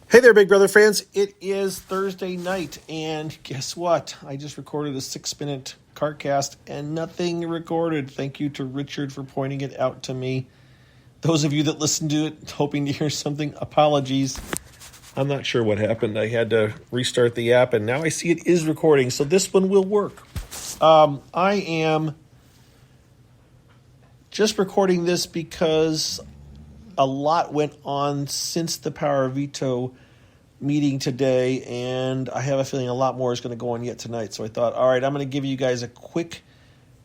Hey there, Big Brother fans. It is Thursday night, and guess what? I just recorded a 6-minute CarCast and nothing recorded. Thank you to Richard for pointing it out to me. Those of you that listened to it, hoping to hear something, apologies. I'm not sure what happened. I had to restart the app, and now I see it is recording, so this one will work. I am just recording this because a lot went on since the Power Veto meeting today, and I have a feeling a lot more is going to go on yet tonight. So I thought, all right, I'm going to give you guys a quick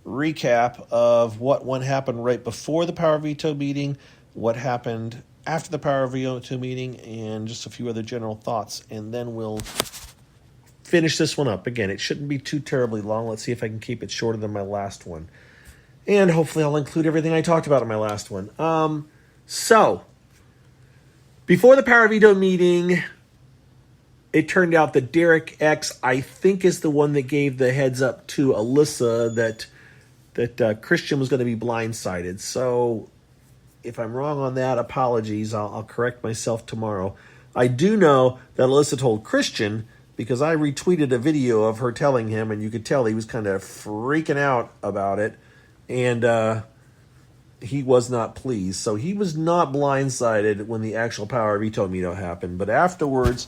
recap of what happened right before the Power Veto meeting, what happened after the Power Veto meeting, and just a few other general thoughts. And then we'll finish this one up. Again, it shouldn't be too terribly long. Let's see if I can keep it shorter than my last one. And hopefully I'll include everything I talked about in my last one. So, before the Power Veto meeting, it turned out that Derek X, I think, is the one that gave the heads up to Alyssa that Christian was going to be blindsided. So, if I'm wrong on that, apologies. I'll correct myself tomorrow. I do know that Alyssa told Christian because I retweeted a video of her telling him, and you could tell he was kind of freaking out about it. And he was not pleased. So he was not blindsided when the actual Power Veto meeting happened. But afterwards,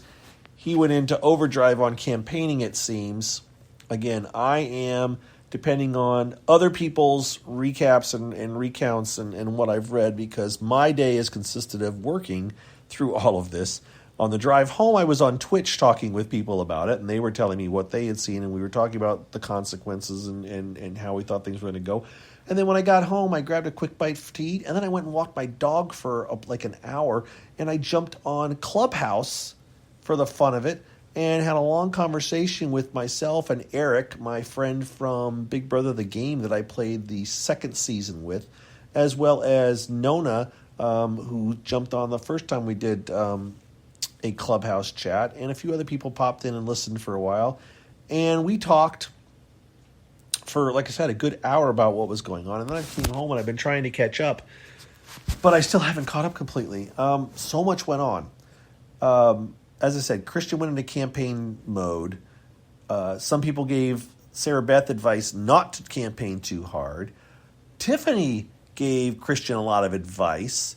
he went into overdrive on campaigning, it seems. Again, I am, depending on other people's recaps and recounts and what I've read, because my day has consisted of working through all of this. On the drive home, I was on Twitch talking with people about it, and they were telling me what they had seen, and we were talking about the consequences and how we thought things were going to go. And then when I got home, I grabbed a quick bite to eat, and then I went and walked my dog for like an hour, and I jumped on Clubhouse for the fun of it and had a long conversation with myself and Eric, my friend from Big Brother the Game that I played the second season with, as well as Nona, who jumped on the first time we did a Clubhouse chat, and a few other people popped in and listened for a while. And we talked for, like I said, a good hour about what was going on. And then I came home and I've been trying to catch up, but I still haven't caught up completely. So much went on. As I said, Christian went into campaign mode. Some people gave Sarah Beth advice not to campaign too hard. Tiffany gave Christian a lot of advice,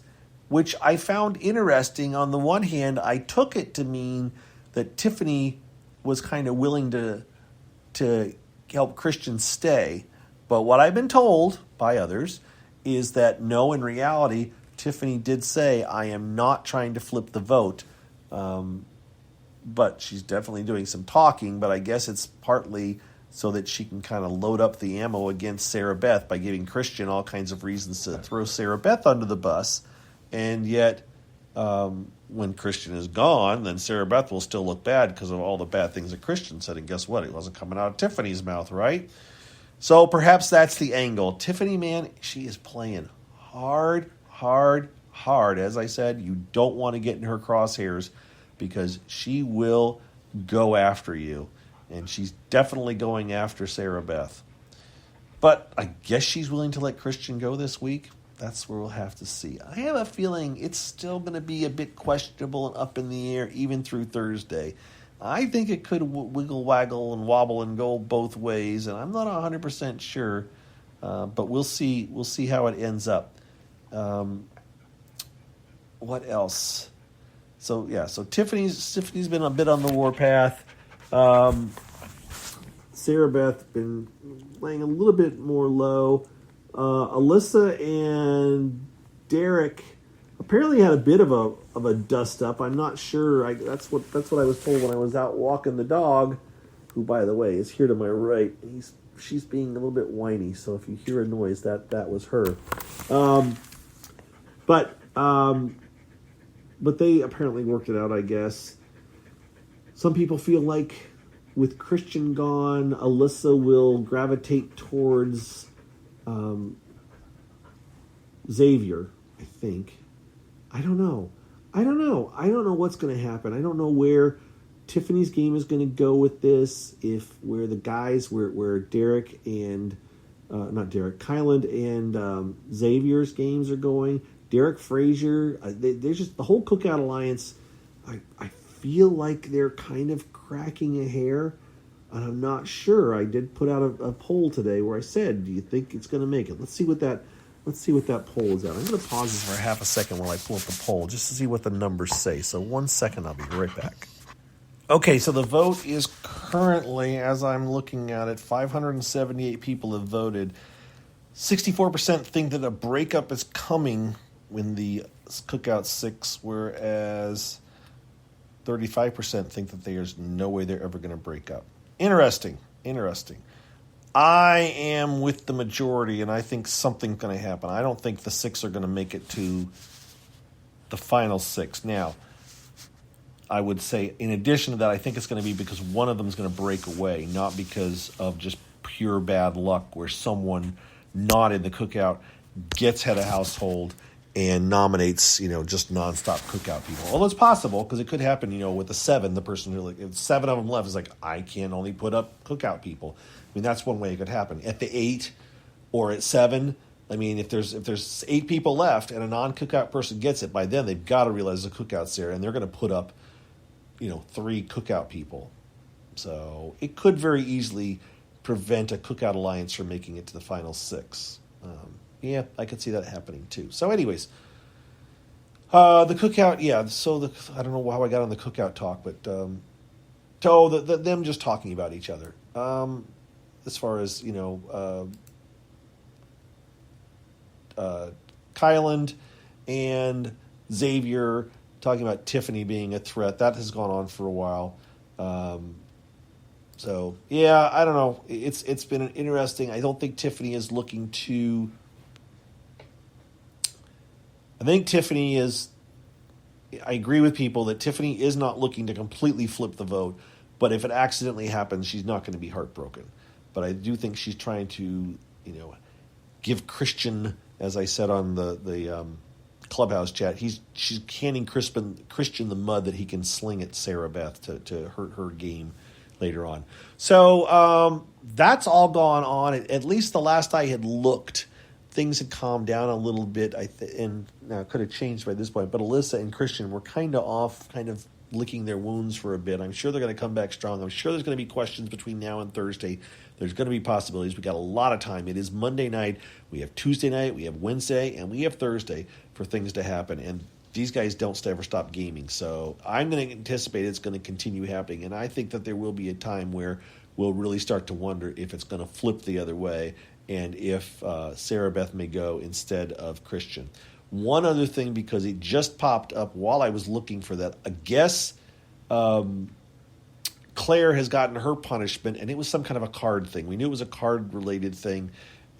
which I found interesting. On the one hand, I took it to mean that Tiffany was kind of willing to help Christian stay. But what I've been told by others is that no, in reality, Tiffany did say, I am not trying to flip the vote. But she's definitely doing some talking, but I guess it's partly so that she can kind of load up the ammo against Sarah Beth by giving Christian all kinds of reasons to throw Sarah Beth under the bus. And yet, when Christian is gone, then Sarah Beth will still look bad because of all the bad things that Christian said. And guess what? It wasn't coming out of Tiffany's mouth, right? So perhaps that's the angle. Tiffany, man, she is playing hard. As I said, you don't want to get in her crosshairs because she will go after you. And she's definitely going after Sarah Beth. But I guess she's willing to let Christian go this week. That's where we'll have to see. I have a feeling it's still going to be a bit questionable and up in the air even through Thursday. I think it could wiggle, waggle, and wobble and go both ways, and I'm not 100% sure, but we'll see. We'll see how it ends up. What else? So Tiffany's been a bit on the warpath. Sarah Beth been laying a little bit more low. Alyssa and Derek apparently had a bit of a dust up. I'm not sure. That's what I was told when I was out walking the dog, who, by the way, is here to my right. She's being a little bit whiny, so if you hear a noise, that was her. But they apparently worked it out, I guess. Some people feel like with Christian gone, Alyssa will gravitate towards Xavier, I think. I don't know. I don't know what's going to happen. I don't know where Tiffany's game is going to go with this. Where the guys, where Derek and Kyland and Xavier's games are going. Derek Frazier, there's just the whole Cookout Alliance. I feel like they're kind of cracking a hair. And I'm not sure. I did put out a poll today where I said, "Do you think it's going to make it?" Let's see what that poll is at. I'm going to pause this for half a second while I pull up the poll just to see what the numbers say. So 1 second, I'll be right back. Okay, so the vote is currently, as I'm looking at it, 578 people have voted. 64% think that a breakup is coming when the Cookout 6, whereas 35% think that there's no way they're ever going to break up. Interesting. I am with the majority, and I think something's going to happen. I don't think the 6 are going to make it to the final 6. Now, I would say, in addition to that, I think it's going to be because one of them is going to break away, not because of just pure bad luck where someone not in the Cookout gets head of household and nominates, just nonstop Cookout people. Although it's possible, because it could happen, with the 7, the person who, if 7 of them left is like, I can only put up Cookout people. I mean, that's one way it could happen. At the 8 or at 7, I mean, if there's 8 people left and a non-Cookout person gets it, by then they've got to realize the Cookout's there, and they're going to put up, 3 Cookout people. So it could very easily prevent a Cookout alliance from making it to the final 6. Yeah, I could see that happening too. So anyways, the Cookout, yeah, so I don't know how I got on the Cookout talk, but them just talking about each other. As far as, Kyland and Xavier talking about Tiffany being a threat, that has gone on for a while. So, yeah, I don't know. It's been an interesting. I don't think Tiffany is looking to. I think Tiffany is. I agree with people that Tiffany is not looking to completely flip the vote, but if it accidentally happens, she's not going to be heartbroken. But I do think she's trying to, give Christian, as I said on the Clubhouse chat, she's handing Christian the mud that he can sling at Sarah Beth to hurt her game later on. So that's all gone on. At least the last I had looked, things had calmed down a little bit. And now it could have changed by this point. But Alyssa and Christian were kind of off, kind of licking their wounds for a bit. I'm sure they're going to come back strong. I'm sure there's going to be questions between now and Thursday. There's going to be possibilities. We got a lot of time. It is Monday night. We have Tuesday night. We have Wednesday. And we have Thursday for things to happen. And these guys don't ever stop gaming. So I'm going to anticipate it's going to continue happening. And I think that there will be a time where we'll really start to wonder if it's going to flip the other way and if Sarah Beth may go instead of Christian. One other thing, because it just popped up while I was looking for that. I guess Claire has gotten her punishment, and it was some kind of a card thing. We knew it was a card-related thing,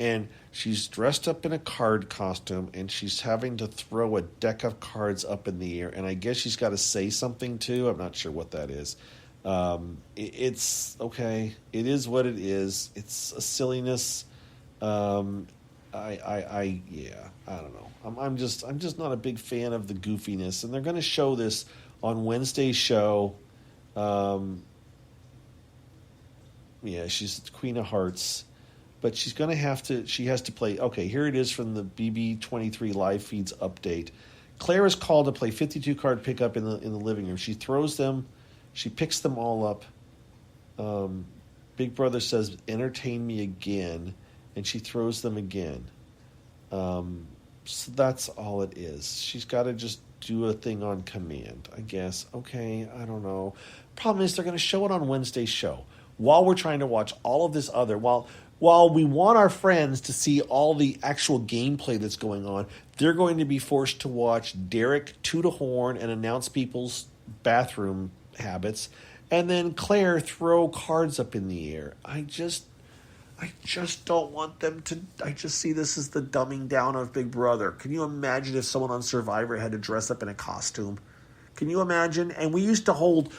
and she's dressed up in a card costume, and she's having to throw a deck of cards up in the air, and I guess she's got to say something, too. I'm not sure what that is. It's okay. It is what it is. It's a silliness. I don't know. I'm just not a big fan of the goofiness, and they're going to show this on Wednesday's show. She's Queen of Hearts, but she has to play. Okay, here it is from the BB23 live feeds update. Claire is called to play 52 card pickup in the living room. She throws them, she picks them all up. Big Brother says, "Entertain me again," and she throws them again. So that's all it is. She's got to just do a thing on command, I guess. Okay, I don't know. Problem is, they're going to show it on Wednesday's show while we're trying to watch all of this other. While we want our friends to see all the actual gameplay that's going on, they're going to be forced to watch Derek toot a horn and announce people's bathroom habits, and then Claire throw cards up in the air. I just don't want them to. I just see this as the dumbing down of Big Brother. Can you imagine if someone on Survivor had to dress up in a costume? Can you imagine? And we used to hold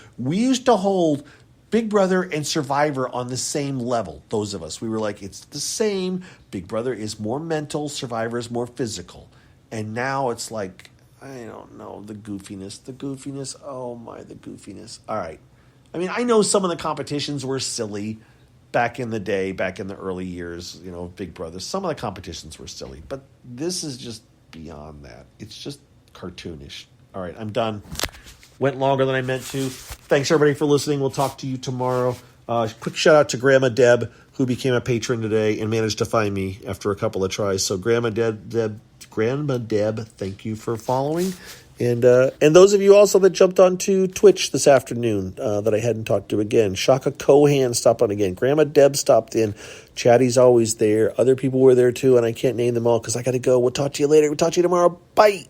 Big Brother and Survivor on the same level. Those of us, we were like, it's the same. Big Brother is more mental. Survivor is more physical. And now it's like, I don't know, the goofiness. Oh my, the goofiness. All right. I mean, I know some of the competitions were silly. Back in the day, back in the early years, Big Brother, some of the competitions were silly, but this is just beyond that. It's just cartoonish. All right, I'm done. Went longer than I meant to. Thanks, everybody, for listening. We'll talk to you tomorrow. Quick shout out to Grandma Deb, who became a patron today and managed to find me after a couple of tries. So Grandma Deb, thank you for following. And those of you also that jumped onto Twitch this afternoon that I hadn't talked to again. Shaka Cohan stopped on again. Grandma Deb stopped in. Chatty's always there. Other people were there too, and I can't name them all because I got to go. We'll talk to you later. We'll talk to you tomorrow. Bye.